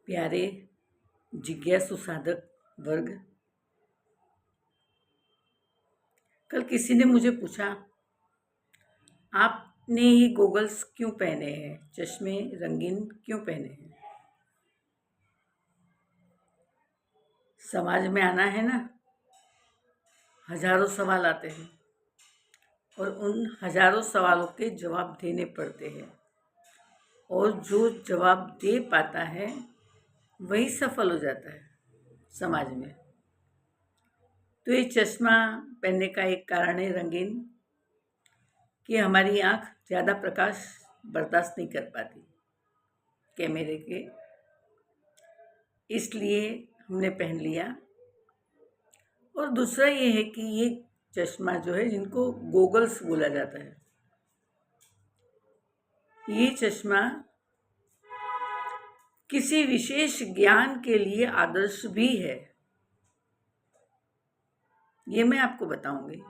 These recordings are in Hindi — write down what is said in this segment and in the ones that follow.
प्यारे जिज्ञासु साधक वर्ग, कल किसी ने मुझे पूछा, आपने ये गोगल्स क्यों पहने हैं, चश्मे रंगीन क्यों पहने हैं? समाज में आना है ना, हजारों सवाल आते हैं और उन हजारों सवालों के जवाब देने पड़ते हैं, और जो जवाब दे पाता है वही सफल हो जाता है समाज में। तो ये चश्मा पहनने का एक कारण है रंगीन, कि हमारी आँख ज़्यादा प्रकाश बर्दाश्त नहीं कर पाती कैमरे के, इसलिए हमने पहन लिया। और दूसरा ये है कि ये चश्मा जो है, जिनको गोगल्स बोला जाता है, ये चश्मा किसी विशेष ज्ञान के लिए आदर्श भी है। ये मैं आपको बताऊंगी।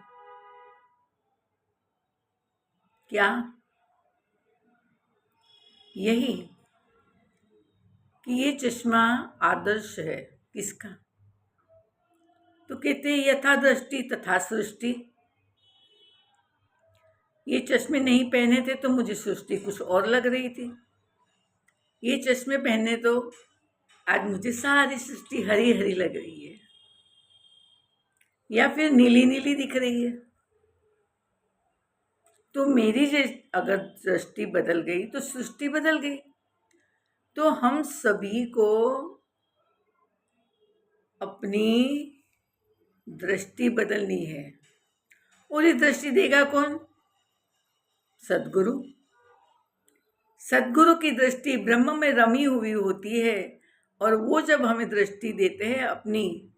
क्या यही कि ये चश्मा आदर्श है किसका? तो कहते हैं यथा दृष्टि तथा सृष्टि। ये चश्मे नहीं पहने थे तो मुझे सृष्टि कुछ और लग रही थी। ये चश्मे पहने तो आज मुझे सारी सृष्टि हरी हरी लग रही है, या फिर नीली नीली दिख रही है। तो मेरी अगर दृष्टि बदल गई तो सृष्टि बदल गई। तो हम सभी को अपनी दृष्टि बदलनी है, और ये दृष्टि देगा कौन? सद्गुरु। सद्गुरु की दृष्टि ब्रह्म में रमी हुई होती है, और वो जब हमें दृष्टि देते हैं अपनी,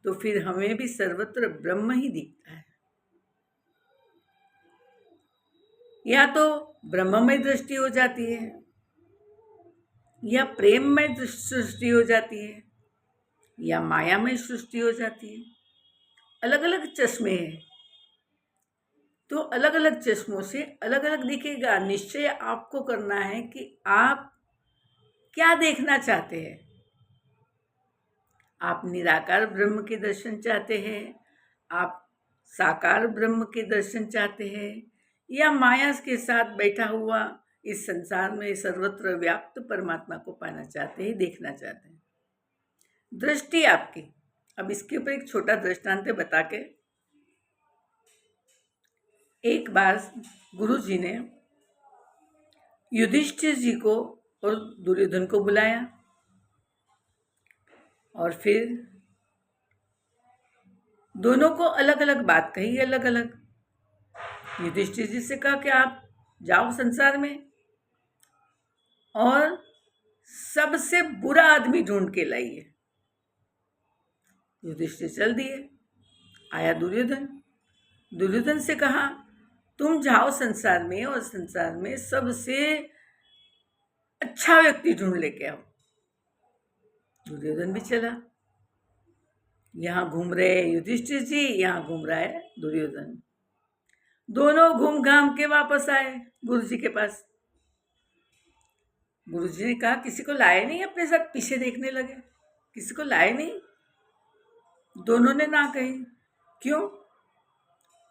तो फिर हमें भी सर्वत्र ब्रह्म ही दिखता है। या तो ब्रह्ममय दृष्टि हो जाती है, या प्रेममय सृष्टि हो जाती है, या मायामय सृष्टि हो जाती है। अलग अलग चश्मे हैं, तो अलग अलग चश्मों से अलग अलग दिखेगा। निश्चय आपको करना है कि आप क्या देखना चाहते हैं। आप निराकार ब्रह्म के दर्शन चाहते हैं, आप साकार ब्रह्म के दर्शन चाहते हैं, या माया के साथ बैठा हुआ इस संसार में सर्वत्र व्याप्त परमात्मा को पाना चाहते हैं, देखना चाहते हैं। दृष्टि आपकी। अब इसके ऊपर एक छोटा दृष्टांत बता के, एक बार गुरु जी ने युधिष्ठिर जी को और दुर्योधन को बुलाया, और फिर दोनों को अलग अलग बात कही, अलग अलग। युधिष्ठिर जी से कहा कि आप जाओ संसार में और सबसे बुरा आदमी ढूंढ के लाइए। युधिष्ठिर चल दिए। आया दुर्योधन। दुर्योधन से कहा, तुम जाओ संसार में और संसार में सबसे अच्छा व्यक्ति ढूंढ लेके आओ। दुर्योधन भी चला। यहाँ घूम रहे युधिष्ठिर जी, यहाँ घूम रहा है दुर्योधन। दोनों घूम घाम के वापस आए गुरु जी के पास। गुरु जी ने कहा, किसी को लाए नहीं अपने साथ? पीछे देखने लगे, किसी को लाए नहीं? दोनों ने ना कही। क्यों?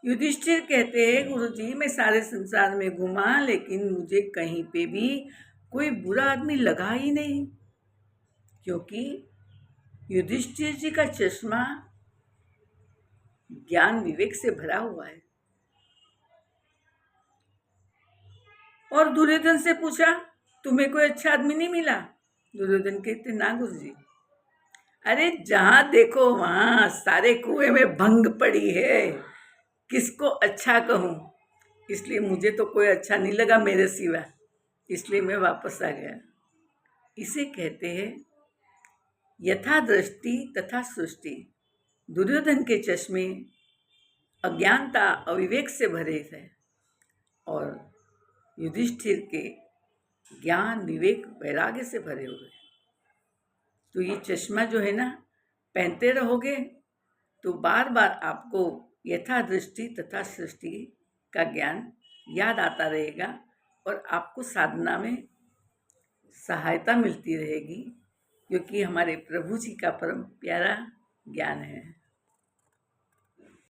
युधिष्ठिर कहते हैं, गुरु जी मैं सारे संसार में घूमा, लेकिन मुझे कहीं पे भी कोई बुरा आदमी लगा ही नहीं, क्योंकि युधिष्ठिर जी का चश्मा ज्ञान विवेक से भरा हुआ है। और दुर्योधन से पूछा, तुम्हें कोई अच्छा आदमी नहीं मिला? दुर्योधन कहते, ना गुरु जी, अरे जहां देखो वहां सारे कुएं में भंग पड़ी है, किसको अच्छा कहूं? इसलिए मुझे तो कोई अच्छा नहीं लगा मेरे सिवा, इसलिए मैं वापस आ गया। इसे कहते हैं यथा दृष्टि तथा सृष्टि। दुर्योधन के चश्मे अज्ञानता अविवेक से भरे थे, और युधिष्ठिर के ज्ञान विवेक वैराग्य से भरे हुए। तो ये चश्मा जो है ना, पहनते रहोगे तो बार बार आपको यथा दृष्टि तथा सृष्टि का ज्ञान याद आता रहेगा, और आपको साधना में सहायता मिलती रहेगी, क्योंकि हमारे प्रभु जी का परम प्यारा ज्ञान है।